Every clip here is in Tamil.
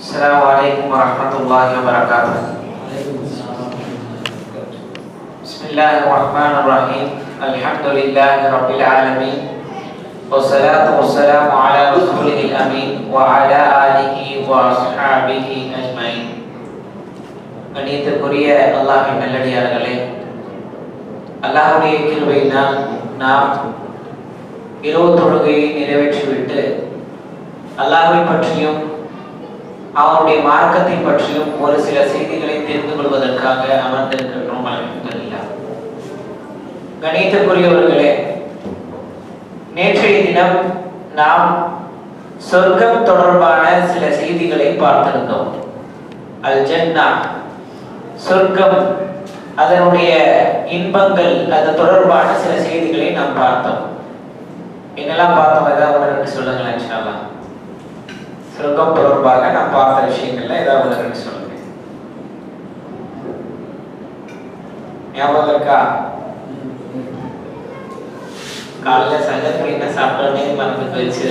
Assalamualaikum warahmatullahi wabarakatuh. Bismillahirrahmanirrahim. Alhamdulillahi rabbil alamin. Wassalatu wassalamu ala rasulihil amin wa ala alihi wa ashabihi ajmain. கண்ணியத்திற்குரிய அல்லாஹ்வின் நல்லடியார்களே, அல்லாஹ்வுடைய கிருபையினால் நாம் இரவு தொழுகையை நிறைவேற்றிவிட்டு அல்லாஹ்வை பற்றியும் அவருடைய மார்க்கத்தை பற்றியும் ஒரு சில செய்திகளை தெரிந்து கொள்வதற்காக அமர்ந்திருக்கின்றோம். அல்ஹம்துலில்லாஹ். கணியத்திற்குரியவர்களே, நேற்றைய தினம் நாம் சொர்க்கம் தொடர்பான சில செய்திகளை பார்த்திருந்தோம். அல் ஜன்னா, சொர்க்கம், அதனுடைய இன்பங்கள், அது தொடர்பான சில செய்திகளை நாம் பார்த்தோம். என்னெல்லாம் பார்த்தோம்? ஏதாவது ஒன்று சொல்லுங்களேன் இன்ஷா அல்லாஹ். சொர்க்கம் தொடர்பாக நான் பார்த்த விஷயங்கள்ல ஏதாவது ஒன்று சொல்லுங்க. ஞாபகம் இருக்கா? காலையில சங்கத்துக்கு என்ன சாப்பிட்டோன்னே மறந்து போயிடுச்சு.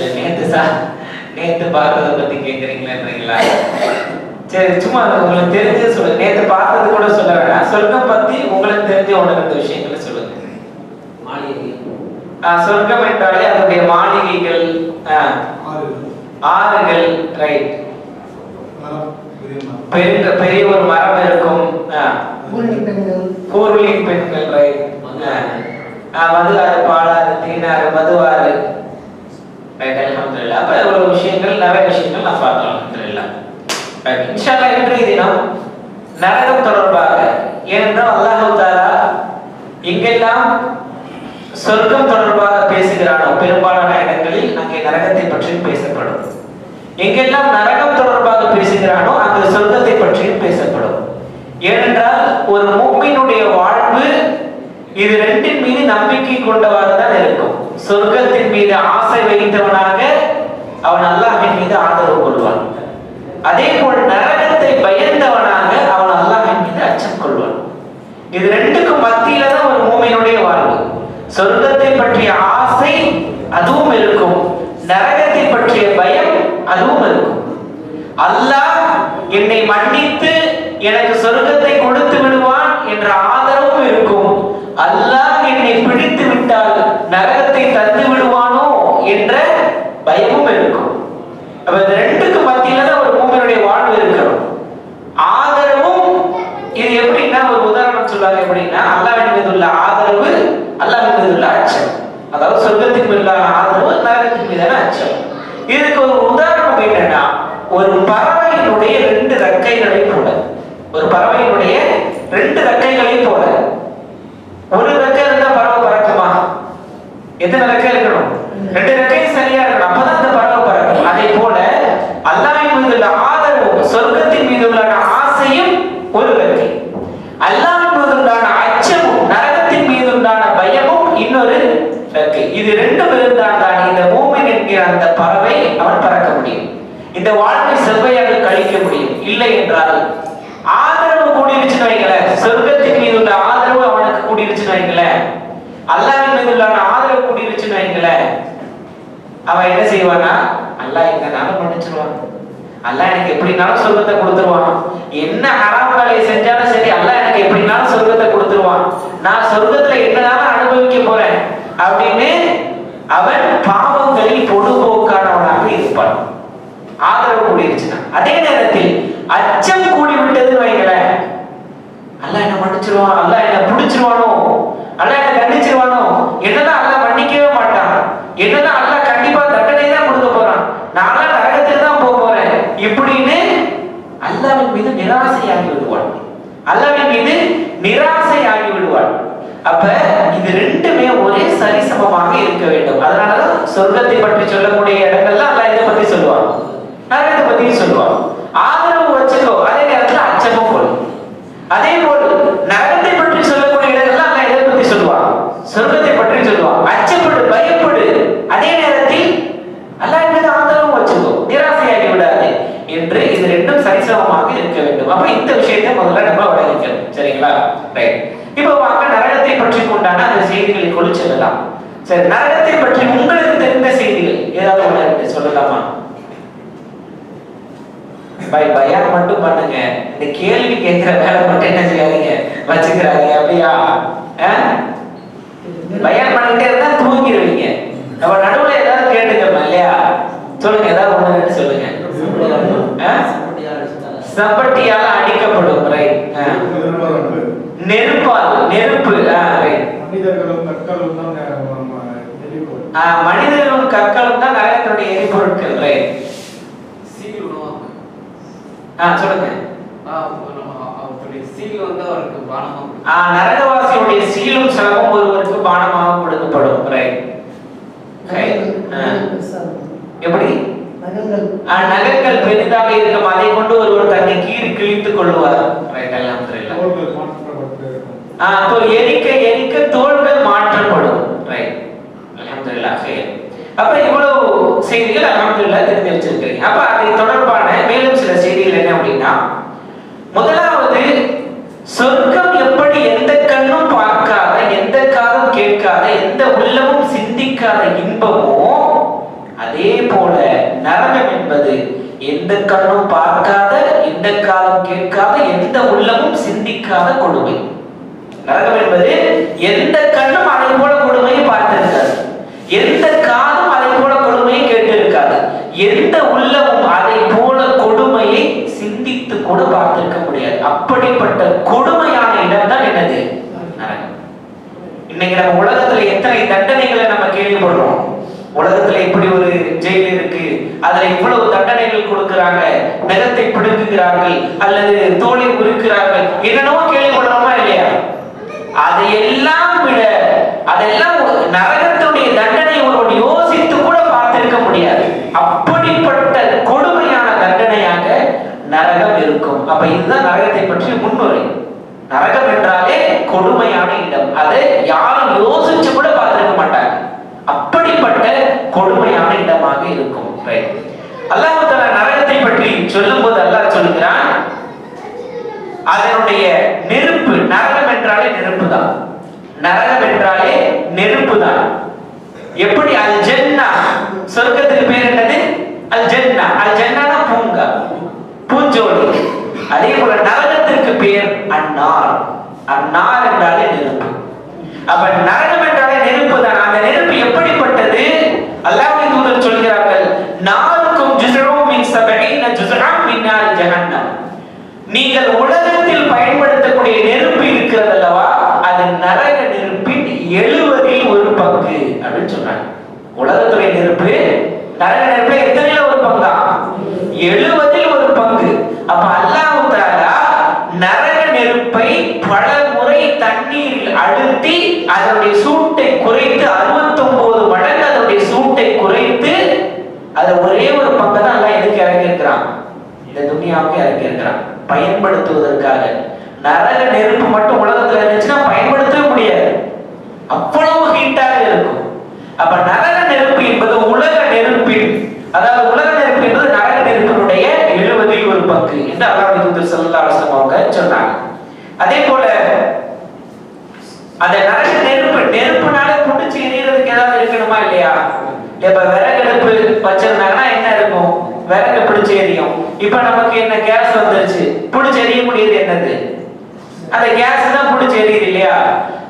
நேத்து பார்த்ததை பத்தி கேட்குறீங்களா? சரி, சும்மா உங்களுக்கு தெரிஞ்சு சொல்லுங்க. நேத்து பார்த்தது கூட சொல்ல வேணாம். சொர்க்கம் பத்தி உங்களுக்கு தெரிஞ்ச ஒன்று ரெண்டு விஷயங்களை சொல்லுங்க. மாளிகை, சொர்க்கம் என்றாலே அதனுடைய மாளிகைகள், ஆறுகள், ரைட், பெரிய ஒரு மரம் இருக்கும், பூர்வீக பெண்கள், ரைட், மதுவாறு, பாலாறு, தீனாறு, மதுவாறு, ரைட். அல்ஹம்துலில்லாஹ். அப்ப இவ்வளவு விஷயங்கள், நிறைய விஷயங்கள் நான் பார்த்தோம். அல்ஹம்துலில்லாஹ். இன்ஷா அல்லாஹ் இன்றைய தினம் நரகம் தொடர்பாக, ஏனென்றால் அல்லாஹ் தஆலா எங்கெல்லாம் சொர்க்கம் தொடர்பாக பேசுகிறானோ பெரும்பாலான இடங்களில் அங்கே நரகத்தை பற்றி பேசப்படும். எங்கெல்லாம் நரகம் தொடர்பாக பேசுகிறானோ அங்கு சொர்க்கத்தை பற்றியும் பேசப்படும். ஏனென்றால் ஒரு முஃமினுடைய வாழ்வு இது ரெண்டின் மீது நம்பிக்கை கொண்டவாறு தான் இருக்கும். சொர்க்கத்தின் மீது ஆசை வைத்தவனாக அவன் அல்லாஹ்வின் மீது ஆதரவு கொள்வான். அதே போல் நரகத்தை பயந்தவனாக அவன் அல்லாஹ்வின் மீது அச்சம் கொள்வான். இது ரெண்டுக்கும் மத்தியில தான் ஒரு முஃமினுடைய வாழ்வு. சொர்க்கத்தை பற்றிய ஆசை அதுவும் இருக்கும், நரகத்தை பற்றிய பயம் அதுவும் இருக்கும். அல்லாஹ் என்னை மன்னித்து எனக்கு சொர்க்கத்தை கொடுத்து விடுவான் என்ற ஆதரவும் இருக்கும். அல்லாஹ் என்னை பிடித்து விட்டால் நரகத்தை தந்து விடுவானோ என்ற பயமும் இருக்கும். அப்ப இந்த ரெண்டுக்கு மத்தியில தான் ஒரு மூமினுடைய வாழ்வு இருக்கணும். ஆதரவும், இது எப்படின்னா, ஒரு உதாரணம் சொல்றாங்க. எப்படின்னா, அல்லாஹ்வின் மீது உள்ள ஆதரவு, அல்லாஹ்வின் மீது உள்ள அச்சம். அதாவது சொர்க்கத்தின் மீதான ஆதரவு, நரகத்தின் மீதான அச்சம். இதுக்கு ஒரு உதாரணம் என்னன்னா, ஒரு பறவையினுடைய ரெண்டு ரெக்கைகளை போல, ஒரு பறவையினுடைய ரெண்டு ரெக்கைகளை போல. ஒரு ரெக்கை இருந்தா பறவை பறக்குமா? எத்தனை ரெக்கை இருக்கணும்? ரெண்டு ரெக்கை சரியா இருக்கணும், அப்பதான் அந்த பறவை பறக்கும். அதே போல அல்லாஹ்வின் மீது உள்ள ஆதரவும், சொர்க்கத்தின் மீது உள்ள ஆசையும் ஒரு ரெக்கை. அல்லாஹ்வின் மீது உள்ள அச்சமும், நரகத்தின் மீது உள்ள பயமும் இன்னொரு ரெக்கை. இது ரெண்டும் இருந்தால் தான் இந்த மூமின் என்கிற அந்த பறவை அவன் பறக்க முடியும், இந்த வாழ்க்கை செவ்வையாக கழிக்க முடியும். இல்லை என்றால் ஆதரவு கூடிருச்சுன்னு வைங்களேன், சொர்க்கத்தின் மீது உள்ள ஆதரவு அவனுக்கு கூடிருச்சுன்னு வைங்களேன், அல்லாஹ்வின் மீது உள்ள ஆதரவு கூடிருச்சுன்னு வைங்களேன், அவன் என்ன செய்வானா, அல்லாஹ் எங்கனாலும் மன்னிச்சிருவான், அல்லாஹ் எனக்கு எப்படினாலும் சொர்க்கத்தை கொடுத்துருவான், என்ன ஹராம் வேலையை செஞ்சாலும் சரி அல்லாஹ் எனக்கு எப்படினாலும் சொர்க்கத்தை கொடுத்துருவான், நான் சொர்க்கத்துல என்னனாலும் அனுபவிக்க போறேன் அப்படின்னு அவன் பாவங்களில் பொடுபோக்கானவனாக இருப்பான். ஆதரவு கூடிருச்சுன்னா. அதே நேரத்தில் அச்சம் கூடி விட்டதுன்னு வைங்களேன், அல்லாஹ் என்ன மன்னிச்சிருவான், அல்லாஹ் என்ன பிடிச்சிருவானோ, அல்லாஹ் என்ன கண்டிச்சிருவானோ, என்னதான் அல்லாஹ் மன்னிக்கவே மாட்டான், என்னதான் அல்லாஹ் கண்டிப்பா தண்டனை தான் கொடுக்க போறான், நான் நரகத்துக்கு தான் போக போறேன் இப்படின்னு அல்லாஹ்வின் மீது நிராசையாகி விடுவான். அல்லாஹ்வின் மீது நிராசையாகி விடுவான். அப்ப இது ரெண்டுமே ஒரே சரிசமமாக இருக்க வேண்டும். அதனாலதான் சொர்க்கத்தை பற்றி சொல்லக்கூடிய இடங்கள்ல அல்லாஹ் இதை பத்தி சொல்லுவான், நரகத்தை பத்தி சொல்லுவான். ஆதரவு வச்சுக்கோ, அதே நேரத்துல அச்சமும் கொள்ளும். அதே போல் நரகத்தை பற்றி சொல்லக்கூடிய இடங்கள்ல அல்லாஹ் இதை பத்தி சொல்லுவான், சொர்க்கத்தை பற்றி சொல்லுவான். அச்சப்படு, பயப்படு, அதே நேரத்தில் அல்லாஹ் மீது ஆதரவும் வச்சுக்கோ, நிராசையாகி விடாது என்று இது ரெண்டும் சரிசமமாக இருக்க வேண்டும். அப்ப இந்த விஷயத்தை முதல்ல நம்ம வழங்கிக்கணும். சரிங்களா? ரைட். இப்போ வாங்க நரகத்தை பற்றி கொண்டான அந்த செய்திகளை கொண்டு செல்லலாம். சரி, நரகத்தை பற்றி உங்களுக்கு தெரிந்த செய்திகள் ஏதாவது ஒன்று சொல்லலாமா? பயான் மட்டும் பண்ணுங்க, இந்த கேள்வி கேட்கிற வேலை மட்டும் என்ன செய்யாதீங்க, வச்சுக்கிறாங்க. அப்படியா? பயான் பண்ணிட்டே இருந்தா தூங்கிடுவீங்க. நம்ம நடுவுல ஏதாவது கேட்டுக்கமா இல்லையா? சொல்லுங்க, ஏதாவது ஒண்ணு சொல்லுங்க. சப்பட்டியால அடிக்கப்படும். ரைட். நெருப்பால், நெருப்பு. மனிதர்களும் கற்களும் தான் நரகத்தினுடைய எரிபொருட்கள். ரைட். சொல்லுங்க. நரகவாசியுடைய சீலும் சலமும் ஒருவருக்கு பானமாக கொடுக்கப்படும். ரைட். எப்படி? நகங்கள் பெரிதாக இருக்கும், அதை கொண்டு ஒருவர் தன்னை கிழித்துக் கொள்வார். ரைட். எரிக்க எரிக்க தோள்கள் மாற்றப்படும். ரைட். அல்ஹம்துலில்லாஹ். அப்ப இவ்வளவு செய்திகள் அல்ஹம்துலில்லாஹ் தெரிஞ்சு வச்சிருக்கீங்க. அப்ப அதை தொடர்பான மேலும் சில செய்திகள் என்ன அப்படின்னா, முதலாவது சொர்க்கம் எப்படி எந்த கண்ணும் பார்க்காத, எந்த காதும் கேட்காத, எந்த உள்ளமும் சிந்திக்காத இன்பமோ, அதே போல நரகம் என்பது எந்த கண்ணும் பார்க்காத, எந்த காதும் கேட்காத, எந்த உள்ளமும் சிந்திக்காத கொடுமை. நரகம் என்பது எந்த கண்ணும் அதை போல கொடுமையை பார்த்திருக்காது, எந்த காதும் அதை போல கொடுமையை கேட்டிருக்காது, எந்த உள்ளமும் அதை போல கொடுமையை சிந்தித்து கூட பார்த்திருக்க முடியாது. அப்படிப்பட்ட கொடுமையான இடம் தான் என்னது? நரகம். இன்னைக்கு நம்ம உலகத்துல எத்தனை தண்டனைகளை நம்ம கேள்விப்படுறோம். உலகத்துல இப்படி ஒரு ஜெயில் இருக்கு, அதுல இவ்வளவு தண்டனைகள் கொடுக்கிறாங்க, நகத்தை பிடுங்குகிறார்கள் அல்லது தோலை உருக்கிறார்கள், என்னென்னவோ கேள்விப்படுறோமா இல்லையா? அதையெல்லாம் விட, அதெல்லாம் நரகத்துடைய தண்டனை ஒருவன் யோசித்து கூட பார்த்திருக்க முடியாது. அப்படிப்பட்ட கொடுமையான தண்டனையாக நரகம் இருக்கும். அப்ப இதுதான் நரகத்தை பற்றிய முன்னுரை. நரகம் என்றாலே கொடுமையான இடம், அதை யாரும் யோசிச்சு கூட பார்த்திருக்க மாட்டாங்க. அப்படிப்பட்ட கொடுமையான இடமாக இருக்கும். அல்லாஹ் தஆலா நரகத்தை பற்றி சொல்லும் போது அல்லாஹ் சொல்கிறான், அதனுடைய நெருப்பு, நரகம் என்றாலே நெருப்பு தான், நரகம் என்றாலே நெருப்பு தான். எப்படி? அல் ஜன்னா, சொர்க்கத்துக்கு பேர் என்னது? அல் ஜன்னா. அல் ஜன்னானா பூங்கா, பூஞ்சோடி. அதே போல நரகத்திற்கு பேர் அன்னார். அன்னார் என்றாலே நெருப்பு. அப்ப நரகம் என்றாலே நெருப்பு தான். அந்த நெருப்பு எப்படிப்பட்டது? அல்லாஹ்வின் தூதர் சொல்கிறார்கள், நாருக்கும் ஜுஸும் மின் 70 ஜுஸஅம் மின் நார் ஜஹன்னம். நீங்கள் உலகத்தில் பயன்படுத்தக்கூடிய நெருப்பு இருக்கிறது அல்லவா, அது நரக நெருப்பின் 70 ஒரு பங்கு அப்படின்னு சொல்றாங்க. உலகத்துடைய நெருப்பு நரக நெருப்பு எத்தனைல ஒரு பங்கா? 70 ஒரு பங்கு. அப்ப அல்லாஹ் தஆலா நரக நெருப்பை பல முறை தண்ணீரில் அழுத்தி அதனுடைய சூட்டை குறைத்து 69 மடங்கு அதனுடைய சூட்டை குறைத்து அது ஒரே ஒரு பங்கு தான் அல்லாஹ் எதுக்கு இறக்கி இருக்கிறான்? இந்த துனியாவுக்கு இறக்கி இருக்கிறான், பயன்படுத்துவதற்காக. நரக நெருப்பு மட்டும் உலகத்துல இருந்துச்சுன்னா பயன்படுத்தவே முடியாது, அவ்வளவு ஹீட்டாக இருக்கும். அப்ப நரக நெருப்பு என்பது உலக நெருப்பின், அதாவது உலக நெருப்பு என்பது நரக நெருப்பினுடைய 70 ஒரு பங்கு என்று அல்லாஹ்வுடைய தூதர் ஸல்லல்லாஹு அலைஹி வஸல்லம் அவங்க சொன்னாங்க. அதே போல அந்த நரக நெருப்பு, நெருப்புனால புடிச்சு எரியறதுக்கு ஏதாவது இருக்கணுமா இல்லையா? இப்ப விறகு அடுப்பு வச்சிருந்தாங்கன்னா என்ன இருக்கும்? விறகு பிடிச்சு எரியும். இப்ப நமக்கு என்ன கேஸ் வந்துருச்சு, பிடிச்சு எரிய முடியுது என்னது? அந்த கேஸ் தான் பிடிச்சு எரியுது இல்லையா?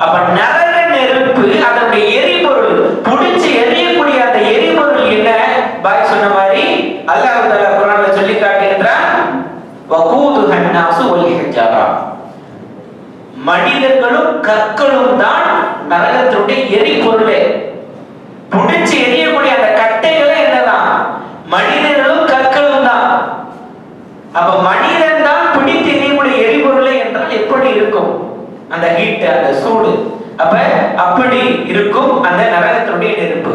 அப்ப நரக நெருப்பு அதனுடைய எரிபொருள், பிடிச்சு எரியக்கூடிய அந்த எரிபொருள் என்ன? பாய் சொன்ன மாதிரி அல்லாஹ் தஆலா குர்ஆன்ல சொல்லி காட்டுகிறான், வகூதுஹன் நாசு வல் ஹிஜாரா. மனிதர்களும் கற்களும் தான் நரகத்தினுடைய எரிபொருளே. பிடிச்சு எரியக்கூடிய அந்த கட்டைகளே என்னதான்? மனிதர்களும் கற்களும் தான். அப்ப மனிதன் தான் பிடித்து எரியக்கூடிய எரிபொருளே என்றால் எப்படி இருக்கும் அந்த ஹீட், அந்த சூடு? அப்ப அப்படி இருக்கும் அந்த நரகத்தினுடைய நெருப்பு.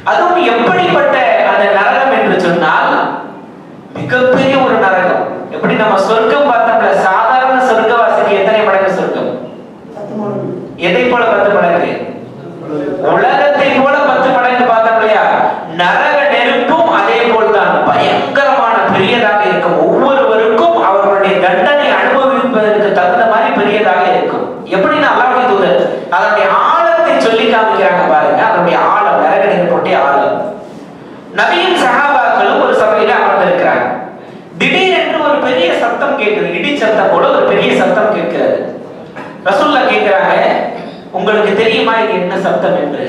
அதுவும் எப்படிப்பட்ட அந்த நரகம் என்று சொன்னால் மிகப்பெரிய ஒரு நரகம். எப்படி நம்ம சொர்க்கம் பார்த்தோம்ல, சாதாரண சொர்க்கவாசிக்கு எத்தனை மடங்கு சொர்க்கம்? எதை போல 10 மடங்கு? உலகத்தை போல 10 மடங்கு பார்த்தோம் இல்லையா? நரக நெருப்பும் அதே போல்தான் பயங்கரமான பெரியதாக இருக்கும். ஒவ்வொருவருக்கும் அவர்களுடைய தண்டனை அனுபவிப்பதற்கு தகுந்த மாதிரி பெரியதாக இருக்கும். எப்படின்னா அல்லாஹ்வுடைய தூதர் அதனுடைய ஆழத்தை சொல்லி காமிக்கிறாங்க பாருங்க. அதனுடைய ஆழம், நரக நெருப்புடைய ஆழம். நபியின் சஹாபாக்களும் ஒரு சபையில அமர்ந்திருக்கிறாங்க. திடீரென்று ஒரு பெரிய சத்தம் கேட்குது, இடி சத்தம் போல ஒரு பெரிய சத்தம் கேட்கிறது. ரசூலுல்லாஹ் கேட்கிறாங்க, உங்களுக்கு தெரியுமா இது என்ன சத்தம் என்று?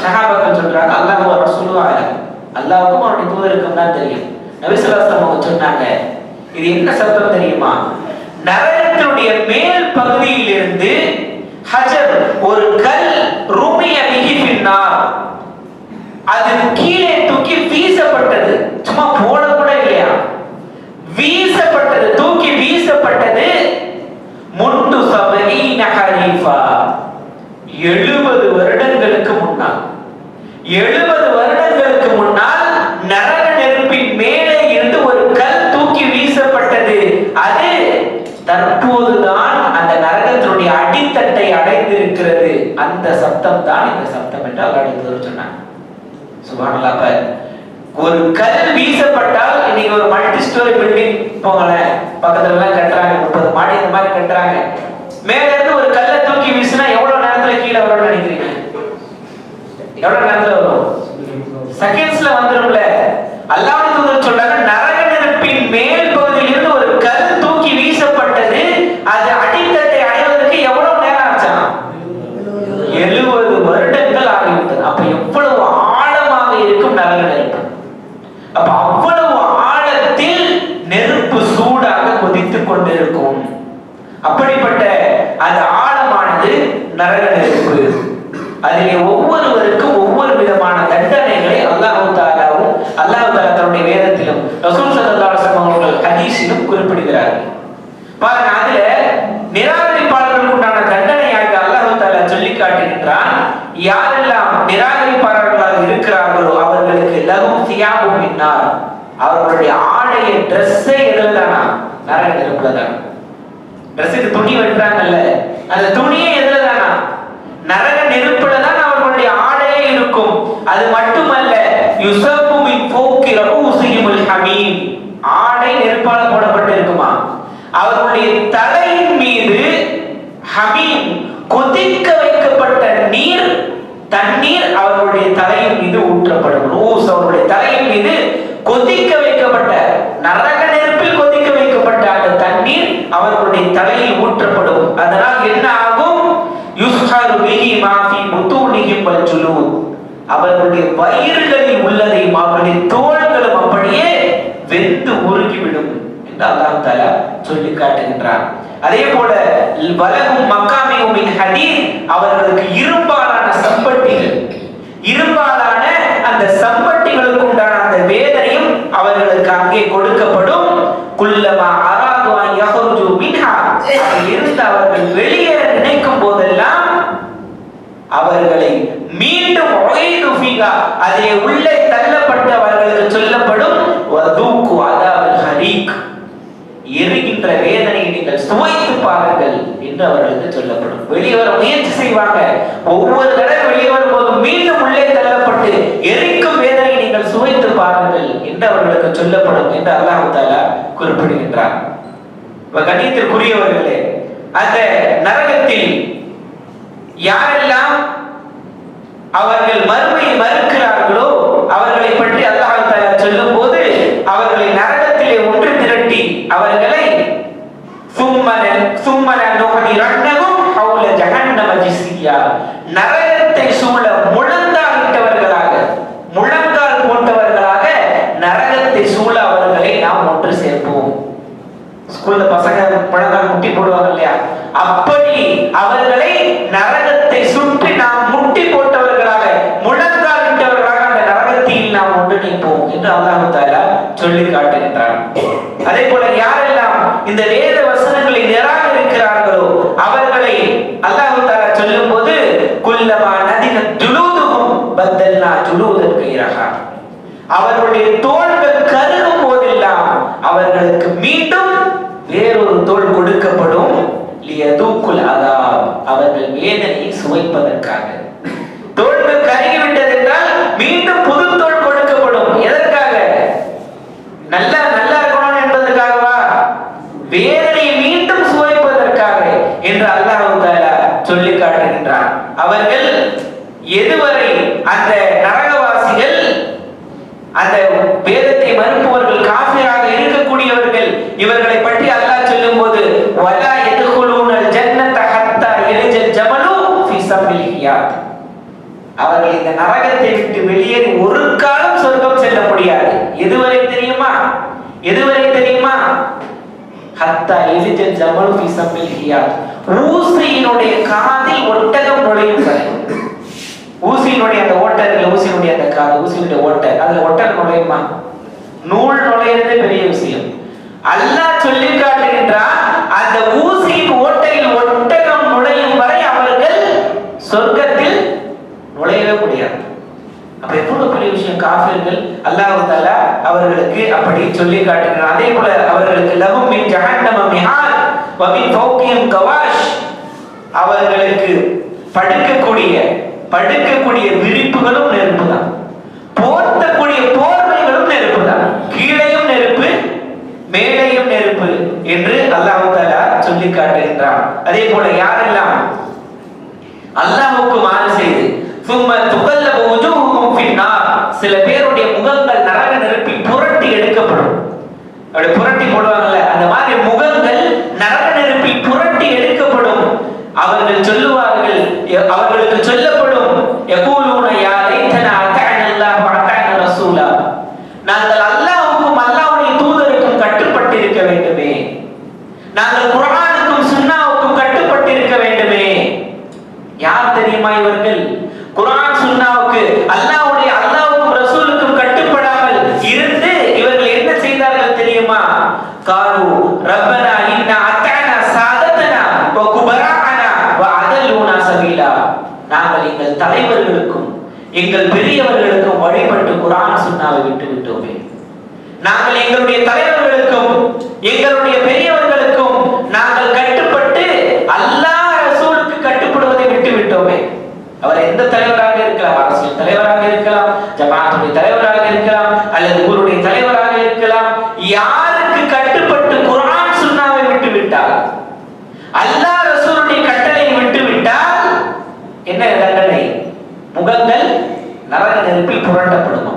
சஹாபாக்கள் சொல்றாங்க, அல்லாஹ் வ ரசூலுஹு அலம், அல்லாஹ்வுக்கும் அவருடைய தூதருக்கும் தான் தெரியும். நபி ஸல்லல்லாஹு அலைஹி வஸல்லம் சொன்னாங்க, இது என்ன சத்தம் தெரியுமா? நரகத்தினுடைய மேல் பகுதியிலிருந்து ஹஜர், ஒரு கல், ருமிய பிஹி ஃபின்னார், அது கீழே தூக்கி வீசப்பட்டது. சும்மா போட கூட இல்லையா, வீசப்பட்டது, தூக்கி வீசப்பட்டது. முண்டு சபஈன ஹரீஃபா, 70 வருடங்களுக்கு முன்னால், 70 வருடங்களுக்கு முன்னால் நரக நெருப்பின் மேலே இருந்து ஒரு கல் தூக்கி வீசப்பட்டது. அது தற்போதுதான் அந்த நரகத்தினுடைய அடித்தட்டை அடைந்திருக்கிறது. அந்த சத்தம் தான் இந்த சத்தம் என்று அல்லாஹ் சொன்னார். சுப்ஹானல்லாஹ். ஒரு கல் வீசப்பட்டால், இன்னைக்கு ஒரு மல்டி ஸ்டோரி பில்டிங் போங்களேன், பக்கத்துல எல்லாம் கட்டுறாங்க, 30 மாடி இந்த மாதிரி கட்டுறாங்க. மேல இருந்து ஒரு கல்லை தூக்கி வீசினா எவ்வளவு நேரத்துல கீழே வரும்னு நினைக்கிறீங்க? எவ்வளவு நேரத்துல வரும்? செகண்ட்ஸ்ல வந்துரும்ல. அல்லாஹ்வுடைய தூதர் சொல்றாங்க, நரக நெருப்பின் மேல் பகுதியில் இருந்து ஒரு கல் தூக்கி வீசப்பட்டது. அது அடித்தட்டை அடைவதற்கு எவ்வளவு நேரம் ஆச்சா? 70 வருடங்கள் ஆகிவிட்டது. அப்ப எவ்வளவு ஆழமாக இருக்கும் நரக நெருப்பு. அப்ப அவ்வளவு ஆழத்தில் நெருப்பு சூடாக கொதித்துக் கொண்டிருக்கும். அப்படிப்பட்ட அந்த ஆழமானது நரக நெருப்பு. அதிலே ஒவ்வொருவருக்கும் ஒவ்வொரு விதமான தண்டனைகளை அல்லாஹ் தஆலா தன்னுடைய வேதத்திலும் ரசூல் ஸல்லல்லாஹு அலைஹி வஸல்லம் அவர்கள் ஹதீஸிலும் குறிப்பிடுகிறார்கள். பாருங்க, அதுல நிராகரிப்பாளர்களுக்கு உண்டான தண்டனையாக அல்லாஹ் தஆலா சொல்லி காட்டுகின்றான். யாரெல்லாம் நிராகரிப்பாளர்களாக இருக்கிறார்களோ அவர்களுக்கு லஹும் தியாபும் மின்னார், அவர்களுடைய ஆடைய ட்ரெஸ்ஸே எதுலதானா? நரக நெருப்புலதான். ட்ரெஸ்ஸுக்கு துணி வெட்டுறாங்கல்ல, அந்த துணியே எதுலதானா? நரக நெருப்புலதான் அவர்களுடைய ஆடையே இருக்கும். அது மட்டுமல்ல, யுஸப்பு மின் ஃபௌகி ரஊஸிஹிமுல் ஹமீம், ஆடை நெருப்பால போடப்பட்டு இருக்குமா, அவர்களுடைய தலையின் மீது ஹமீம், கொதிக்க வைக்கப்பட்ட நீர், தண்ணீர் அவர்களுடைய தலையின் மீது ஊற்றப்படும். ரூஸ், அவர்களுடைய தலையின் மீது கொதிக்க வைக்கப்பட்ட, நரக நெருப்பில் கொதிக்க வைக்கப்பட்ட அந்த தண்ணீர் அவர்களுடைய தலையில் ஊற்றப்படும். அதனால் என்ன ஆகும்? யுஸ்ஹரு பிஹி மா ஃபீ புத்தூனிஹிம் வல் ஜுலூத், அவர்களுடைய வயிறுகளில் உள்ளதை அவர்களுடைய தோள்களும் அப்படியே வெந்து உருகிவிடும் என்று அல்லாஹ் தஆலா சொல்லி காட்டுகின்றார். அதே போல வலகும் மக்காமியும் மின் ஹதீத், அவர்களுக்கு இரும்பாலான சம்பட்டிகள், இரும்பாலான அந்த சம்பட்டிகளுக்கு உண்டான அந்த வேதனையும் அவர்களுக்கு அங்கே கொடுக்கப்படும். குல்லமா அராது அன் யஹ்ருஜு மின்ஹா, அதிலிருந்து அவர்கள் வெளியேற நினைக்கும் போதெல்லாம் அவர்களை மீண்டும் உஈது ஃபீஹா, அதிலே உள்ளே தள்ளப்பட்டவர்களுக்கு சொல்லப்படும் வதூகு அதாபல் ஹரீக், எரிகின்ற வேதனையை நீங்கள் சுவைத்து பாருங்கள் என்று அவர்களுக்கு சொல்லப்படும். வெளியே வர முயற்சி செய்வாங்க, ஒவ்வொரு தடவை வெளியே வரும்போது மீண்டும் உள்ளே தள்ளப்பட்டு எரிக்கும் வேதனையை நீங்கள் சுவைத்து பாருங்கள் என்று அவர்களுக்கு சொல்லப்படும் என்று அல்லாஹ் தஆலா குறிப்பிடுகின்றார். கண்ணியத்திற்குரியவர்களே, அந்த நரகத்தில் யாரெல்லாம் அவர்கள் மறுமையை மறுக்கிறார்களோ அவர்களை பற்றி அல்லாஹ் தஆலா சொல்லும் போது, அவர்களை நரகத்திலே ஒன்று திரட்டி அவர்களை சும்மன நுஹதிரன்னஹும் ஹவுல ஜஹன்னம ஜிஸ்ஸியா, நரகத்தை சூழ முழங்காலிட்டவர்களாக, முழங்கால் போட்டவர்களாக நரகத்தை சூழ அவர்களை நாம் ஒன்று சேர்ப்போம். ஸ்கூல்ல பசங்க முழங்கால் முட்டி போடுவாங்க இல்லையா, அப்படி அவர்களை நரகத்தை சுற்றி நாம் முட்டி போட்டவர்களாக, முழங்காலிட்டவர்களாக அந்த நரகத்தில் நாம் ஒன்றிணைப்போம் என்று அல்லாஹ் தஆலா சொல்லி காட்டுகின்றார். அதே போல யாரெல்லாம் இந்த வேத வசனங்களை நிராகரிக்கிறார்களோ அவர்களை அல்லாஹ் தஆலா சொல்லும் போது, குல்லமா நதிகத் ஜுலூதுஹும் பத்தல்னா ஜுலூதன் கைரஹா, அவர்களுடைய தோள்கள் கருகும் போதெல்லாம் அவர்களுக்கு மீண்டும் வேறொரு தோள் கொடுக்கப்படும். லியதூக்குல் அதாப், அவர்கள் வேதனையை சுவைப்பதற்காக. தோள்கள் கருகிவிட்டது என்றால் மீண்டும் புது தோள் கொடுக்கப்படும். எதற்காக? நல்லா இருக்கணும் என்பதற்காகவா? வேதனையை மீண்டும் சுவைப்பதற்காக என்று அல்லாஹ் தஆலா சொல்லி காட்டுகின்றார். அவர்கள் எதுவரை அந்த நரகவாசிகள், அந்த வேதத்தை மறுப்பவர்கள், காஃபிராக இருக்கக்கூடியவர்கள் இவர்களை பற்றி அல்லாஹ் சொல்லும்போது வலா யதுகுலூனல் ஜன்னத ஹத்தா யலிஜல் ஜமலு ஃபீ சம்மில் ஹியாத், அவர்கள் இந்த நரகத்தை விட்டு வெளியேறி ஒரு காலம் சொர்க்கம் செல்ல முடியாது. எதுவரை தெரியுமா? எதுவரை தெரியுமா? ஹத்தா யலிஜல் ஜமலு ஃபீ சம்மில் ஹியாத், ஊசியினுடைய காதில் ஒட்டகம் நுழையும் வரை. ஊசியினுடைய அந்த ஓட்டை இருக்குல்ல, ஊசியினுடைய அந்த காது, ஊசியினுடைய ஓட்டை, அதுல ஒட்டகம் நுழையுமா? நூல் நுழையிறதே பெரிய விஷயம். அல்லாஹ் சொல்லி காட்டுகின்றான், அந்த ஊசியின் ஓட்டையில் ஒட்டகம் நுழையும் வரை அவர்கள் சொர்க்கத்தில் நுழையவே முடியாது. அப்ப எவ்வளவு பெரிய விஷயம். காஃபிர்கள் அல்லாஹ் தஆலா அவர்களுக்கு அப்படி சொல்லி காட்டுகிறான். அதே போல அவர்களுக்கு லஹும் மின் ஜஹன்னம மிஹாத் வ மின் ஃபௌகிஹிம் கவாஷ், அவர்களுக்கு படுக்கக்கூடிய விரிப்புகளும் நெருப்பு தான், போர்த்தக்கூடிய போர்வைகளும் நெருப்பு தான், கீழையும் நெருப்பு மேலையும் நெருப்பு என்று அல்லாஹ் தஆலா சொல்லி காட்டுகின்றான். அதே போல யாரெல்லாம் அல்லாஹ்வுக்கு மாறு செய்து சும்ம துகல்லபு வஜூஹுஹும் ஃபின்னார், சில பேருடைய முகங்கள் நரக நெருப்பில் புரட்டி எடுக்கப்படும். அப்படி புரட்டி போடுவாங்கல்ல, அந்த மாதிரி முகங்கள் நரக நெருப்பில் புரட்டி எடுக்கப்படும். அவர்கள் சொல்லுவார்கள், அவர்களுக்கு சொல்லப்படும், யகூலூன யா லைதனா அத்தஅனா அல்லாஹ் வ அத்தஅனா ரசூலா, நாங்கள் அல்லாஹ்வுக்கும் அல்லாஹ்வுடைய தூதருக்கும் கட்டுப்பட்டு இருக்க வேண்டுமே, நாங்கள் குர்ஆனுக்கும் சுன்னாவுக்கும் கட்டுப்பட்டு இருக்க வேண்டுமே. யார் தெரியுமா இவர்கள்? குர்ஆன் சுன்னாவுக்கு அல்லாஹ்வுக்கும் ரசூலுக்கும் கட்டுப்படாமல் இருந்து இவர்கள் என்ன செய்தார்கள் தெரியுமா? காலு ரப்பனா இன்னா அத்தஅனா சாதத்தனா வ குபராஅனா வ அதல்லூனா சபீலா, நாங்கள் எங்கள் தலைவர்களுக்கும் எங்கள் பெரியவர்களுக்கும் வழிபட்டு குர்ஆன் சுன்னாவை விட்டு விட்டோமே, நாங்கள் எங்களுடைய தலைவர்களுக்கும் எங்களுடைய பெரியவர்களுக்கும் நாங்கள் கட்டுப்பட்டு அல்லாஹ் ரசூலுக்கு கட்டுப்படுவதை விட்டு விட்டோமே. அவர் எந்த தலைவராக இருக்கலாம், அரசியல் தலைவராக இருக்கலாம், ஜமாத்துடைய தலைவராக இருக்கலாம், அல்லது ஊருடைய தலைவராக இருக்கலாம், யாருக்கு கட்டுப்பட்டு குர்ஆன் சுன்னாவை விட்டு விட்டால், அல்லாஹ் ரசூலுடைய கட்டளையை விட்டு விட்டால் என்ன தண்டனை? முகங்கள் நரக நெருப்பில் புரட்டப்படுமா.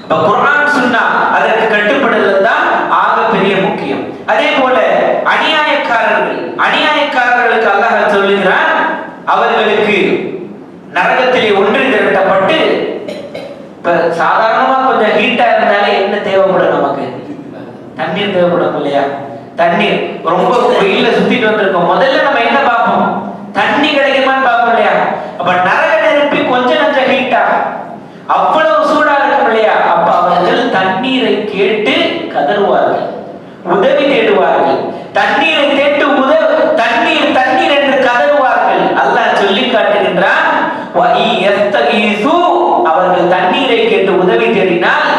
அப்ப குர்ஆன் சுன்னா அதற்கு கட்டுப்படுதல் தான் ஆக பெரிய முக்கியம். அதே போல அநியாயக்காரர்களுக்கு அல்லாஹ் சொல்லுகிறான், அவர்களுக்கு நரகத்திலே ஒன்று திரட்டப்பட்டு, இப்ப சாதாரணமா கொஞ்சம் ஹீட்டா இருந்தாலே என்ன தேவைப்படும்? நமக்கு தண்ணீர் தேவைப்படும் இல்லையா? தண்ணீர் ரொம்ப வெயில சுத்திட்டு வந்திருக்கோம், முதல்ல நம்ம என்ன பார்ப்போம்? தண்ணி கிடைக்குமான்னு பார்ப்போம் இல்லையா? அப்ப நரக நெருப்பி கொஞ்சம் நஞ்சம் ஹீட்டா அவ்வளவு சூடா இருக்கும் இல்லையா? அப்ப அவர்கள் தண்ணீரை கேட்டு கதறுவார்கள், உதவி தேடுவார்கள், தண்ணீரை கேட்டு தண்ணீர் தண்ணீர் என்று கதறுவார்கள். அல்லாஹ் சொல்லி காட்டுகின்றான், அவர்கள் தண்ணீரை கேட்டு உதவி தேடினால்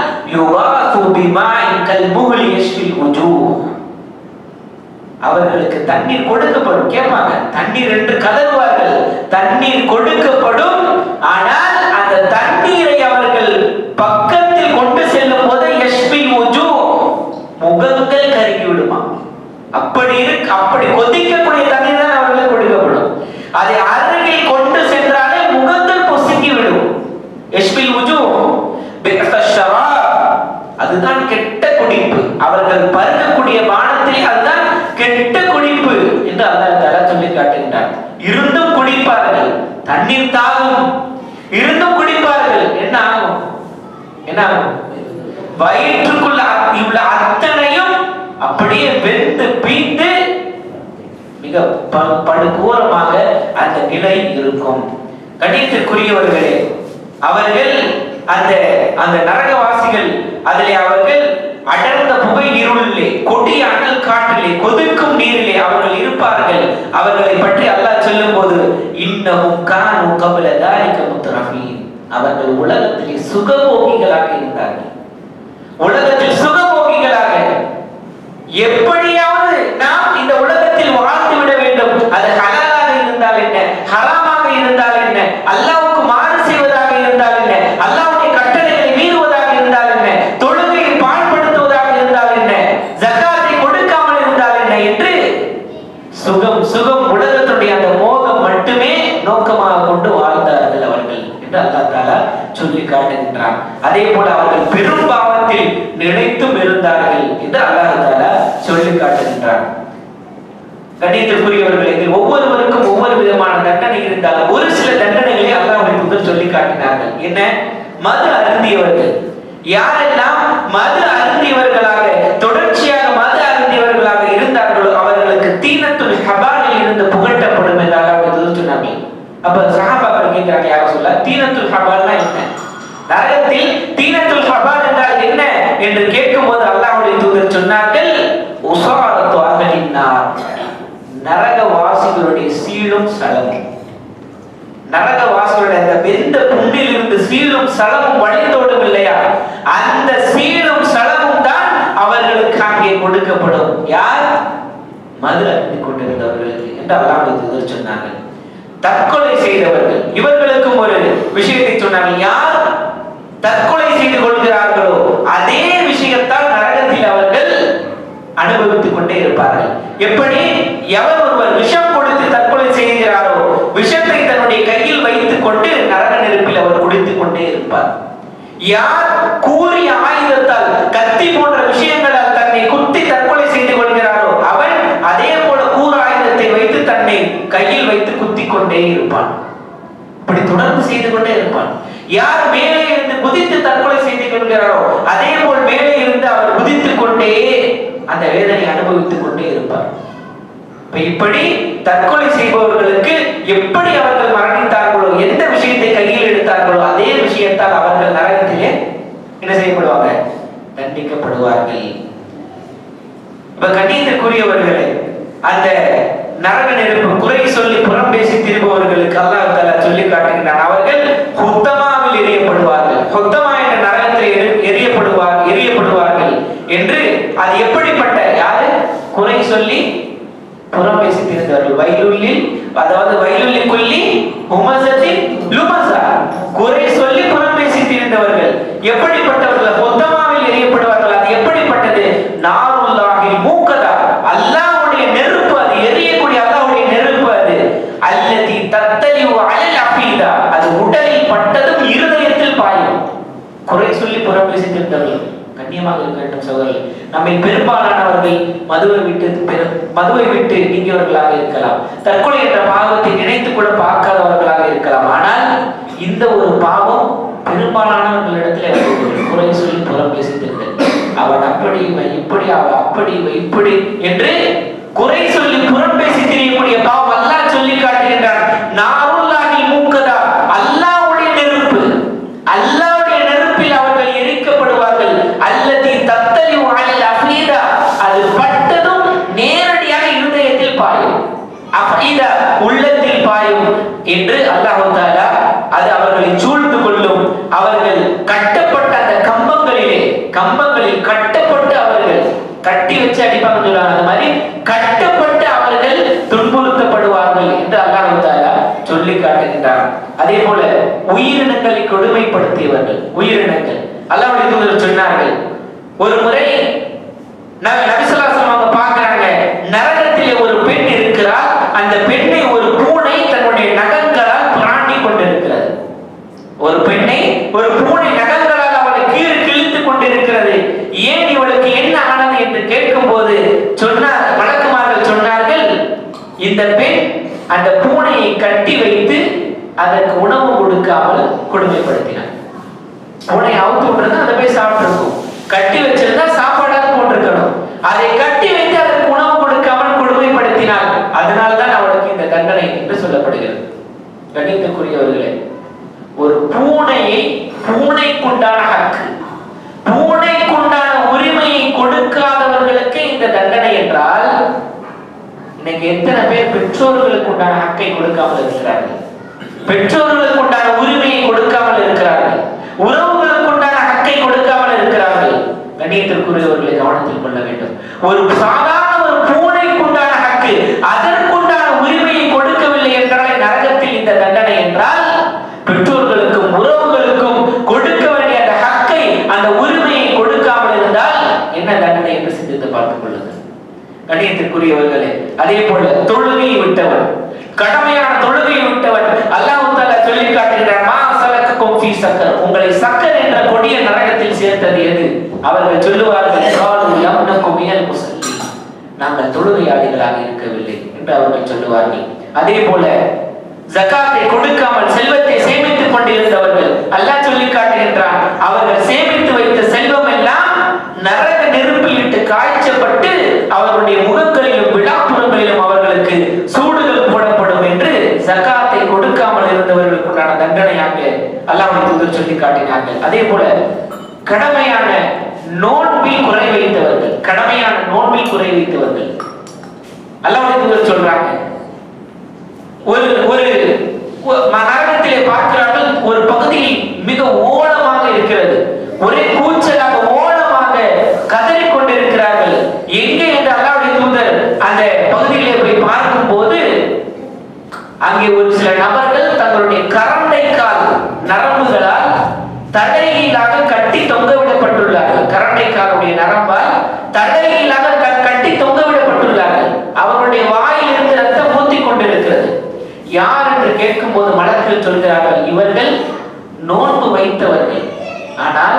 அவர்களுக்கு தண்ணீர் கொடுக்கப்படும். கேட்பாங்க, தண்ணீர் என்று கதறுவார்கள், தண்ணீர் கொடுக்கப்படும். ஆனால் அந்த தண்ணீரை அவர்கள் பக்கத்தில் கொண்டு செல்லும் போது முகங்கள் கருகி விடுமா. அப்படி கொதிக்கக்கூடிய தண்ணீர் தான் அவர்களுக்கு கொடுக்கப்படும். அதை அருகில் கொண்டு சென்றாலே முகங்கள் பொசுங்கி விடும். அதுதான் கெட்ட குடிப்பு. அவர்கள் பருகக்கூடிய பானத்தில் அதுதான் கெட்ட குடிப்பு என்று அல்லாஹ் தஆலா சொல்லி காட்டுகின்றார். இருந்தும் குடிப்பார்கள், தண்ணீர் தாகம், இருந்தும் குடிப்பார்கள். என்ன ஆகும்? வயிற்றுக்குள்ள உள்ள அத்தனையும் அப்படியே வெந்து பீந்து மிக படுகோரமாக அந்த நிலை இருக்கும். கணியத்திற்குரியவர்களே, அவர்கள் அந்த நரகவாசிகள் அதிலே அவர்கள் அடர்ந்த புகை இருளிலே, கொடிய அனல் காற்றிலே, கொதிக்கும் நீரிலே அவர்கள் இருப்பார்கள். அவர்களை பற்றி அல்லாஹ் சொல்லும் போது, இன்னஹும் கானூ கப்ல தாலிக முத்ரஃபீன், அவர்கள் உலகத்திலே சுகபோகிகளாக இருந்தார்கள். உலகத்தில் சுகபோகிகளாக, எப்படியாவது நாம் இந்த உலகத்தில் வாழ்ந்து விட வேண்டும். அது ஹலாலாக இருந்தால் என்ன, ஹராமாக இருந்தால் என்ன, அல்லாஹ்வுக்கு மாறு செய்வதாக இருந்தால் என்ன, அல்லாஹ்வுடைய கட்டளைகளை மீறுவதாக இருந்தால் என்ன, தொழுகையை பாழ்படுத்துவதாக இருந்தால் என்ன, ஜகாத்தை கொடுக்காமல் இருந்தால் என்ன என்று சுகம் உலகத்துடைய அந்த மோகம் மட்டுமே நோக்கமாக கொண்டு வாழ்ந்தார்கள் அவர்கள் என்று அல்லாஹ் தஆலா சொல்லி காட்டுகின்றான். அதே போல அவர்கள் பெரும் பாவத்தை பாவத்தில் நினைத்தும் இருந்தார்கள் என்று அல்லாஹ் தஆலா சொல்லி காட்டுகின்றார். கண்ணியத்திற்குரியவர்களே, இதில் ஒவ்வொருவருக்கும் ஒவ்வொரு விதமான தண்டனை இருந்தாலும் ஒரு சில தண்டனைகளை அல்லாஹ்வுடைய தூதர் சொல்லி காட்டினார்கள். என்ன? மது அருந்தியவர்கள், யாரெல்லாம் மது அருந்தியவர்களாக தொடர்ச்சியாக மது அருந்தியவர்களாக இருந்தார்களோ அவர்களுக்கு தீனத்துல் ஹபாலில் இருந்து புகட்டப்படும் என்று அல்லாஹ்வுடைய தூதர் சொன்னார்கள். அப்ப சஹாபாக்கள் கேட்கிறாங்க, யார சொல்ல தீனத்துல் ஹபால்னா என்ன? நரகத்தில் தீனத்துல் ஹபால் என்றால் என்ன என்று கேட்கும்போது அல்லாஹ்வுடைய தூதர் சொன்னார்கள், உஸாரத்து அஹ்லின் நார், நரகவாசிகளுடைய சீலும் சலமும். நரகவாசிகளுடைய அந்த வெந்த புண்ணில் இருந்து சீலும் சலமும் வழிந்தோடும் இல்லையா, அந்த சீலும் சலமும் தான் அவர்களுக்கு அங்கே கொடுக்கப்படும். யார்? மது அருந்திக் கொண்டிருந்தவர்களுக்கு என்று அல்லாஹ்வுடைய தூதர் சொன்னார்கள். தற்கொலை செய்தவர்கள், இவர்களுக்கும் ஒரு விஷயத்தை சொன்னார்கள். யார் தற்கொலை செய்து கொள்கிறார்களோ அதே விஷயத்தால் நரகத்தில் அவர்கள் அனுபவித்துக் கொண்டே இருப்பார்கள். எப்படி? எவர் ஒருவர் விஷம் கொடுத்து தற்கொலை செய்கிறாரோ விஷத்தை தன்னுடைய கையில் வைத்துக் கொண்டு நரக நெருப்பில் அவர் குடித்துக் கொண்டே இருப்பார். யார் கூறிய ஆயுதத்தால் கத்தி போன்ற விஷயங்களால் தன்னை குத்தி தற்கொலை செய்து கொள்கிறாரோ அவன் அதே போல கூற ஆயுதத்தை வைத்து தன்னை கையில் வைத்து குத்தி கொண்டே இருப்பான். இப்படி தொடர்ந்து செய்து கொண்டே இருப்பான். யார் மேலே இருந்து குதித்து தற்கொலை செய்து கொள்கிறாரோ அதே போல் மேலே இருந்து அவர் குதித்துக் கொண்டே அந்த வேதனை அனுபவித்துக் கொண்டே இருப்பார். இப்படி தற்கொலை செய்பவர்களுக்கு எப்படி அவர்கள் மரணித்தார்களோ, எந்த விஷயத்தை கையில் எடுத்தார்களோ அதே விஷயத்தால் அவர்கள் நரகத்திலே என்ன செய்யப்படுவாங்க? தண்டிக்கப்படுவார்கள். இப்ப கண்ணியத்திற்குரியவர்களே, அந்த நரக நெருப்பு குறை சொல்லி புறம் பேசி திரும்பவர்களுக்கு அல்லாஹ் தஆலா சொல்லி காட்டுகிறான், அவர்கள் ஹுத்தமாவில் எரியப்படுவார்கள். ஹுத்தமா என்ற நரகத்தில் எரியப்படுவார்கள் என்று. அது எப்படிப்பட்ட? யாரு குறை சொல்லி புறம் பேசி திருந்தவர்கள். வயலுள்ளில், அதாவது வயலுள்ளி குல்லி ஹுமஸத்தின் லுமஸா, குறை சொல்லி புறம் பேசி திருந்தவர்கள் எப்படிப்பட்டவர்கள்? ஹுத்தமாவில் எரியப்படுவார்கள். அது எப்படிப்பட்டது? நாருல்லாஹில் மூக்கதா, அல்லாஹ்வுடைய நெருப்பு, அது எரியக்கூடிய அல்லாஹ்வுடைய நெருப்பு. அது அல்லதி தத்தலிஉ அலல் அஃபீதா, அது உடலில் பட்டதும் இருதயத்தில் பாயும். குறை சொல்லி புறம் பேசி திருந்தவர்கள் கண்ணியமாக இருக்க வேண்டும் சகோதரர்கள். நம்மை பெரும்பாலானவர்கள் மதுவை விட்டு நீங்கியவர்களாக இருக்கலாம், தற்கொலை என்ற பாவத்தை நினைத்து கூட பார்க்காதவர்களாக இருக்கலாம். ஆனால் இந்த ஒரு பாவம் பெரும்பாலானவர்களிடத்தில் குறை சொல்லி புறம் பேசி திருந்தல். அவன் அப்படி இப்படி, அவன் அப்படி இப்படி என்று குறை சொல்லி புறம் பேசி தெரியக்கூடிய பாவம் அல்லாஹ் சொல்லி காட்டுகின்றான். நாருல்லாஹில் மூக்கதா, அல்லாஹ்வுடைய நெருப்பு, அல்லாஹ்வுடைய நெருப்பில் அவர்கள் எரிக்கப்படுவார்கள். அல்லதி தத்தலிஉ அலல் அஃபீதா, அது பட்டதும் நேரடியாக இருதயத்தில் பாயும். அஃபீதா உள்ளத்தில் பாயும் என்று அல்லாஹ் தஆலா அது அவர்களை சூழ்ந்து கொள்ளும். அவர்கள் கட்டப்பட்ட அந்த கம்பங்களில் கட்டப்பட்டு அவர்கள் கட்டி வச்சு அடிப்பாங்க சொல்றாங்க, அந்த மாதிரி கட்டப்பட்டு அவர்கள் துன்புறுத்தப்படுவார்கள் என்று அல்லாஹ் தஆலா சொல்லி காட்டுகின்றார். அதே போல உயிரினங்களை கொடுமைப்படுத்தியவர்கள், உயிரினங்கள், அல்லாஹ்வுடைய தூதர் சொன்னார்கள், ஒரு முறை நபி ஸல்லல்லாஹு அலைஹி வஸல்லம் பார்க்கறாங்க, நரகத்திலே ஒரு பெண் இருக்கிறார். அந்த பெண்ணை ஒரு பூனை தன்னுடைய நகங்களால் பிராண்டி கொண்டிருக்கிறது. ஒரு பெண்ணை ஒரு பூனை நகங்களால் அவளை கிழித்துக் கொண்டிருக்கிறது. ஏன் இவளுக்கு என்ன ஆனது என்று கேட்கும்போது மலக்குமார்கள் சொன்னார்கள், இந்த பெண் அந்த பூனையை கட்டி வைத்து அதற்கு உணவு கொடுக்காமல் கொடுமைப்படுத்தினார். பூனை அவுத்து விட்டுருந்தா அதை போய் சாப்பிட்டுருக்கும், கட்டி வச்சிருந்தா சாப்பாடாக போட்டிருக்கணும். அதை கட்டி வைத்து அதற்கு உணவு கொடுக்காமல் கொடுமைப்படுத்தினார். அதனால்தான் அவளுக்கு இந்த தண்டனை என்று சொல்லப்படுகிறது. கண்ணியத்திற்குரியவர்களே, ஒரு பூனைக்குண்டான ஹக்கு, பூனைக்குண்டான உரிமையை கொடுக்காதவர்களுக்கு இந்த தண்டனை என்றால், இன்னைக்கு எத்தனை பேர் பெற்றோர்களுக்கு உண்டான ஹக்கை கொடுக்காமல் இருக்கிறார்கள், பெற்றோர்களுக்கு உண்டான உரிமையை கொடுக்காமல் இருக்கிறார்கள், உறவுகளுக்கு உண்டான ஹக்கை கொடுக்காமல் இருக்கிறார்கள். கண்ணியத்திற்குரியவர்களை கவனத்தில் கொள்ள வேண்டும். ஒரு சாதாரண ஒரு பூனைக்குண்டான ஹக்கு, அதற்குண்டான உரிமையை கொடுக்கவில்லை என்றால் நரகத்தில் இந்த தண்டனை என்றால், பெற்றோர்களுக்கும் உறவுகளுக்கும் கொடுக்க வேண்டிய அந்த ஹக்கை, அந்த உரிமையை கொடுக்காமல் இருந்தால் என்ன தண்டனை என்று சிந்தித்து பார்த்துக் கொள்ளுங்கள் கண்ணியத்திற்குரியவர்களே. அதே போல தொழுகையை விட்டவன், கடமையான தொழுகையை விட்டவன், அல்லாஹ் தஆலா சொல்லி காட்டுகிறார், மா ஸலகக்கும் ஃபீ சக்கர், உங்களை சக்கர் என்ற கொடிய நரகத்தில் சேர்த்தது எது? அவர்கள் சொல்லுவார்கள், காலு லம் நகு மினல் முஸல்லீன், நாங்கள் தொழுகையாளிகளாக இருக்கவில்லை என்று அவர்கள் சொல்லுவார்கள். அதே போல ஜகாத்தை கொடுக்காமல் செல்வத்தை சேமித்துக் கொண்டிருந்தவர்கள், அல்லாஹ் சொல்லி காட்டுகின்றான், அவர்கள் சேமித்து வைத்த செல்வம் எல்லாம் நரக நெருப்பில் இட்டு காய்ச்சப்பட்டு அவர்களுடைய முகங்களிலும் விழாப்புறங்களிலும் அவர்களுக்கு சூடுகள் போடப்படும் என்று ஜகாத்தை கொடுக்காமல் இருந்தவர்களுக்குண்டான தண்டனையாக அல்லாஹ்வுடைய தூதர் சொல்லி காட்டினார்கள். அதே போல கடமையான நோன்பில் குறை வைத்தவர்கள், கடமையான நோன்பில் குறை வைத்தவர்கள், அல்லாஹ்வுடைய தூதர் சொல்றாங்க, ஒரு நரகத்திலே பார்க்கிறார்கள், ஒரு பகுதியில் மிக ஓலமாக இருக்கிறது, ஒரே கூச்சலாக ஓலமாக கதறிக் கொண்டிருக்கிறார்கள். எங்கே என்று அல்லாஹ்வுடைய தூதர் அந்த பகுதியிலே போய் பார்க்கும் போது அங்கே ஒரு சில நபர்கள் தங்களுடைய கரண்டை கால் நரம்புகளால் தடையிலாக கட்டி தொங்கவிடப்பட்டுள்ளார்கள். கரண்டை காலுடைய நரம்பால் தடையிலாக கட்டி தொங்கவிடப்பட்டுள்ளார்கள். அவர்களுடைய வாயிலிருந்து ரத்தம் ஊத்திக் கொண்டிருக்கிறது. யார் என்று கேட்கும் போது மலக்குகள் சொல்கிறார்கள், இவர்கள் நோன்பு வைத்தவர்கள், ஆனால்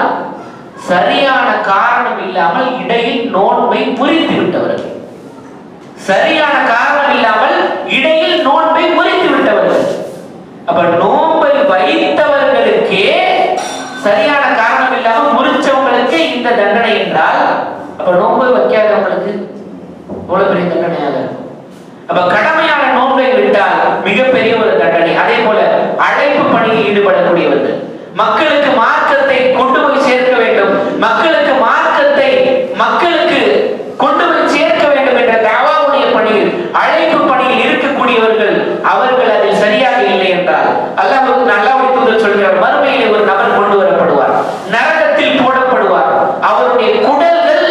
சரியான காரணம் இல்லாமல் இடையில் நோன்பை முறித்து விட்டவர்கள். சரியான காரணம் இல்லாமல் இடையில் நோன்பை முறித்து விட்டவர்கள். அப்ப நோன்பை வைத்தவர்களுக்கே சரியான காரணம் இல்லாமல் முறிச்சவங்களுக்கு இந்த தண்டனை என்றால், அப்ப நோன்பை வைக்காதவங்களுக்கு எவ்வளவு பெரிய தண்டனையாக இருக்கும். அப்ப கடமையான நோன்பை விட்டால் மிகப்பெரிய ஒரு தண்டனை. அதே போல அழைப்பு பணியில் ஈடுபடக்கூடியவர்கள், மக்களுக்கு மார்க்கத்தை கொண்டு போய் சேர்க்க வேண்டும், மக்களுக்கு மார்க்கத்தை மக்களுக்கு கொண்டு போய் சேர்க்க வேண்டும் என்ற தாவாவுடைய பணியில், அழைப்பு பணியில் இருக்கக்கூடியவர்கள், அவர்கள் அதில் சரியாக இல்லை என்றால் அல்லாஹ்வுடைய தூதர் சொல்கிறார், மறுமையிலே ஒரு நபர் கொண்டு வரப்படுவார், நரகத்தில் போடப்படுவார். அவருடைய குடல்கள்,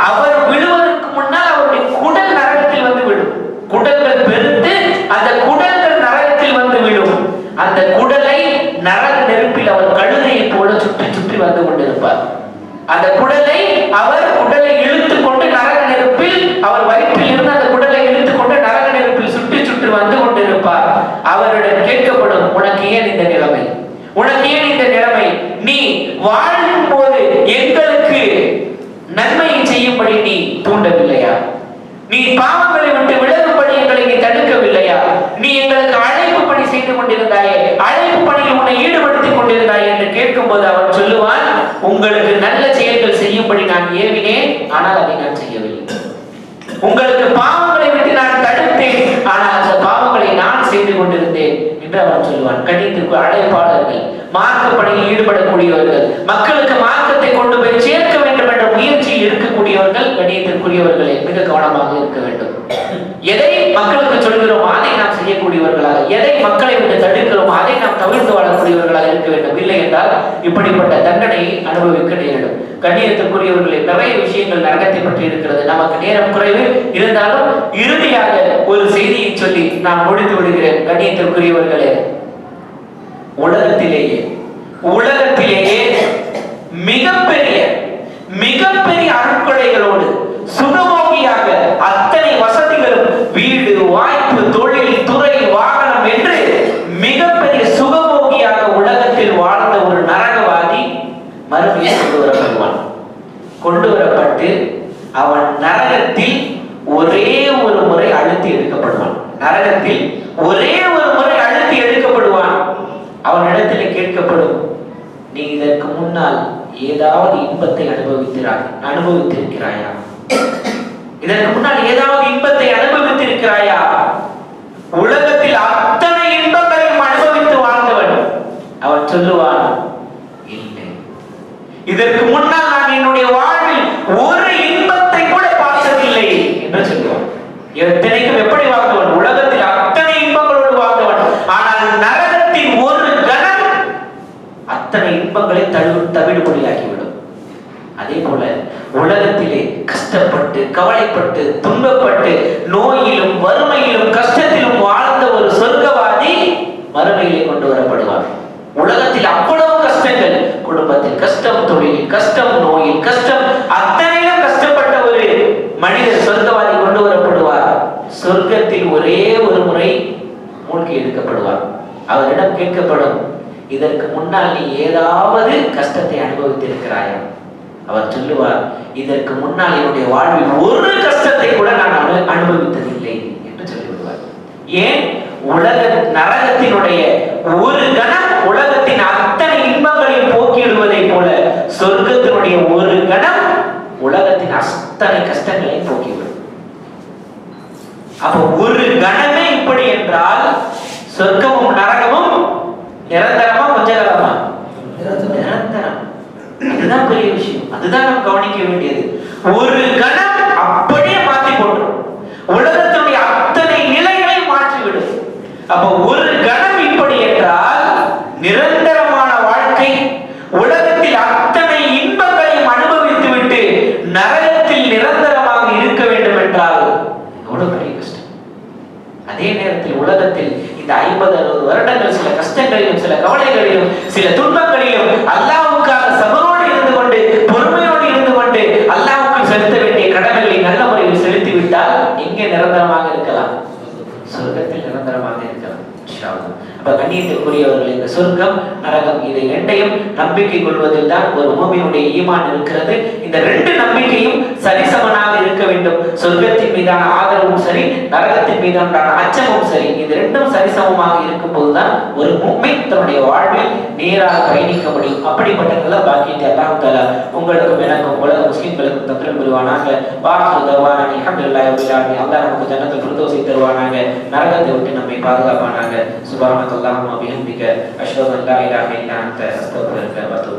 அவர் விழுவதற்கு முன்னால் அவருடைய குடல் நரகத்தில் வந்து விடும். குடல்கள் பெருத்து அந்த குடல்கள் நரகத்தில் வந்து விடும். அந்த குடலை நரக நெருப்பில் அவர் கழுதையை போல சுற்றி சுற்றி வந்து கொண்டிருப்பார். அந்த குடலை இழுத்துக் கொண்டு நரக நெருப்பில், அவர் வயிற்றில் இருந்து அந்த குடலை இழுத்துக் கொண்டு நரக நெருப்பில் சுற்றி சுற்றி வந்து கொண்டிருப்பார். அவரிடம் கேட்கப்படும், உனக்கு ஏன் இந்த நிலைமை, உனக்கு ஏன் இந்த நிலைமை, நீ வாழும் போது எங்களுக்கு நன்மையை செய்யும்படி நீ தூண்டவில்லையா, நீ பாவங்களை விட்டு விலகும்படி எங்களை நீ தடுக்கவில்லையா, நீ எங்களுக்கு அழைப்பு பணி செய்து கொண்டிருந்தாயே, அழைப்பு பணியில் உன்னை ஈடுபடுத்திக் கொண்டிருந்தாயே என்று கேட்கும் போது அவன் சொல்லுவான், உங்களுக்கு நல்ல செயல்கள் செய்யும்படி நான் ஏவினேன், ஆனால் அதை நான் செய்யவில்லை. உங்களுக்கு பாவங்களை விட்டு நான் தடுத்தேன், ஆனால் அந்த பாவங்களை நான் செய்து கொண்டிருந்தேன் என்று அவன் சொல்லுவான். கணித்திற்கு அழைப்பாளர்கள், மார்க்க பணியில் ஈடுபடக்கூடியவர்கள், மக்களுக்கு மார்க்கத்தை கொண்டு போய் சேர்க்க வேண்டும் என்ற முயற்சியில் இருக்கக்கூடியவர்கள், கணியத்திற்குரியவர்களே மிக கவனமாக இருக்க வேண்டும். எதை மக்களுக்கு சொல்கிறோம் அதை நாம் செய்யக்கூடியவர்களாக, எதை மக்களை விட்டு தடுக்கிறோம் அதை நாம் தவிர்த்து வாழக்கூடியவர்களாக இருக்க வேண்டும். இல்லை என்றால் இப்படிப்பட்ட தண்டனையை அனுபவிக்க நேரிடும். கண்ணியத்திற்குரியவர்களே, நிறைய விஷயங்கள் நரகத்தை பற்றி இருக்கிறது. நமக்கு நேரம் குறைவு இருந்தாலும் இறுதியாக ஒரு செய்தியை சொல்லி நான் முடித்து விடுகிறேன். கண்ணியத்திற்குரியவர்களே, உலகத்திலேயே மிகப்பெரிய அருட்கொடைகளோடு சுகமோகியாக அத்தனை வசதிகளும், வீடு, வாய்ப்பு, தொழில், துறை, வாகனம் என்று மிகப்பெரிய சுகமோகியாக உலகத்தில் வாழ்ந்த ஒரு நரகவாதி மறுமையை கொண்டு வரப்பட்டு அவன் நரகத்தில் ஒரே ஒரு முறை அழுத்தி எடுக்கப்படுவான். நரகத்தில் ஒரே ஒரு முறை அழுத்தி எடுக்கப்படுவான். அவனிடத்தில் கேட்கப்படும், நீ இதற்கு முன்னால் ஏதாவது இன்பத்தை அனுபவித்திருக்கிறாயா? இதற்கு முன்னால் ஏதாவது இன்பத்தை அனுபவித்திருக்கிறாயா? உலகத்தில் அத்தனை இன்பங்களையும் அனுபவித்து வாழ்ந்தவன். அவன் சொல்லுவான், இல்லை, இதற்கு முன்னால் நான் என்னுடைய வாழ்வில் ஒரு இன்பத்தை கூட பார்த்ததில்லை என்று சொல்லுவான். எத்தனைக்கும் எப்படி வாழ்ந்தவன்? உலகத்தில் அத்தனை இன்பங்களோடு வாழ்ந்தவன். ஆனால் நரகத்தின் ஒரு கணம் அத்தனை இன்பங்களை தவிடுபொடியாக்கிவிடும். அதே போல உலகத்திலே கஷ்டப்பட்டு, கவலைப்பட்டு, துன்பப்பட்டு, நோயிலும் வறுமையிலும் கஷ்டத்திலும் வாழ்ந்த ஒரு சொர்க்கவாதி மறுமையிலே கொண்டு வரப்படுவார். உலகத்தில் அவ்வளவு கஷ்டங்கள், குடும்பத்தில் கஷ்டம், தொழிலில் கஷ்டம், நோயில் கஷ்டம், அத்தனையிலும் கஷ்டப்பட்ட ஒரு மனிதர் சொர்க்கவாதி கொண்டு வரப்படுவார். சொர்க்கத்தில் ஒரே ஒரு முறை மூழ்கி எடுக்கப்படுவார். அவரிடம் கேட்கப்படும், இதற்கு முன்னால் நீ ஏதாவது கஷ்டத்தை அனுபவித்திருக்கிறாயா? அவர் சொல்லுவார், இதற்கு முன்னால் என்னுடைய வாழ்வில் ஒரு கஷ்டத்தை கூட நான் அனுபவித்ததில்லை என்று சொல்லிவிடுவார். ஏன்? உலக நரகத்தினுடைய ஒரு கணம் உலகத்தின் அத்தனை இன்பங்களையும் போக்கிடுவதை போல சொர்க்கத்தினுடைய ஒரு கணம் உலகத்தின் அத்தனை கஷ்டங்களையும் போக்கிவிடும். அப்ப ஒரு கணமே இப்படி என்றால் சொர்க்கமும் நரகமும் நிரந்தரமா கொஞ்ச காலமா? நிரந்தரம். அதுதான் பெரிய விஷயம். அதுதான் நாம் கவனிக்க வேண்டியது. ஒரு கணம் அப்படியே மாற்றி போட்டுரும். உலகத்துடைய அத்தனை நிலைகளை மாற்றிவிடும். அப்ப ஒரு கணம் இப்படி என்றால் நிரந்தரமான வாழ்க்கை, உலகத்தில் அத்தனை இன்பங்களையும் அனுபவித்து விட்டு நரகத்தில் நிரந்தரமாக இருக்க வேண்டும் என்றால் எவ்வளவு பெரிய கஷ்டம். அதே நேரத்தில் உலகத்தில் இந்த 50-60 வருடங்கள் சில கஷ்டங்களிலும் சில கவலைகளிலும் சில துன்பங்களிலும் அல்லாஹ்வுக்காக சபரோடு இருந்து கொண்டு பொறுமையோடு இருந்து கொண்டு அல்லாஹ்வுக்கு செலுத்த வேண்டிய கடமைகளை நல்ல முறையில் செலுத்தி விட்டால் எங்கே நிரந்தரமாக இருக்கலாம்? சொர்க்கத்தில் நிரந்தரமாக இருக்கலாம். இன்ஷா அல்லாஹ். அப்ப கண்ணியத்திற்குரியவர்கள், இந்த சொர்க்கம் நரகம் இதை இரண்டையும் நம்பிக்கை கொள்வதில் தான் ஒரு மூமினுடைய ஈமான் இருக்கிறது. இந்த ரெண்டு நம்பிக்கையும் சரிசமனாக இருக்க வேண்டும். சொர்க்கத்தின் மீதான ஆதரவும் சரி, நரகத்தின் மீதான அச்சமும் சரி, இது ரெண்டும் சரிசமமாக இருக்கும் போதுதான் ஒரு மூமின் தன்னுடைய வாழ்வில் நேராக பயணிக்க முடியும். அப்படிப்பட்ட நல்ல பாக்கியத்தை அல்லாஹ் தஆலா உங்களுக்கும் எனக்கும் உலக முஸ்லிம்களுக்கும் தந்தல் புரிவானாக. வாஹு தவானா அல்ஹம்துலில்லாஹி ரப்பில் ஆலமீன். அல்லாஹ் நமக்கு ஜன்னத்துல் ஃபிர்தௌஸை தருவானாக. நரகத்தை விட்டு நம்மை பாதுகாப்பானாக. சுப்ஹானல்லாஹி வ பிஹம்திக அஷ்ஹது அன் லா இலாஹா இல்லா அன்த அஸ்தக்ஃபிருக வ அத்தூபு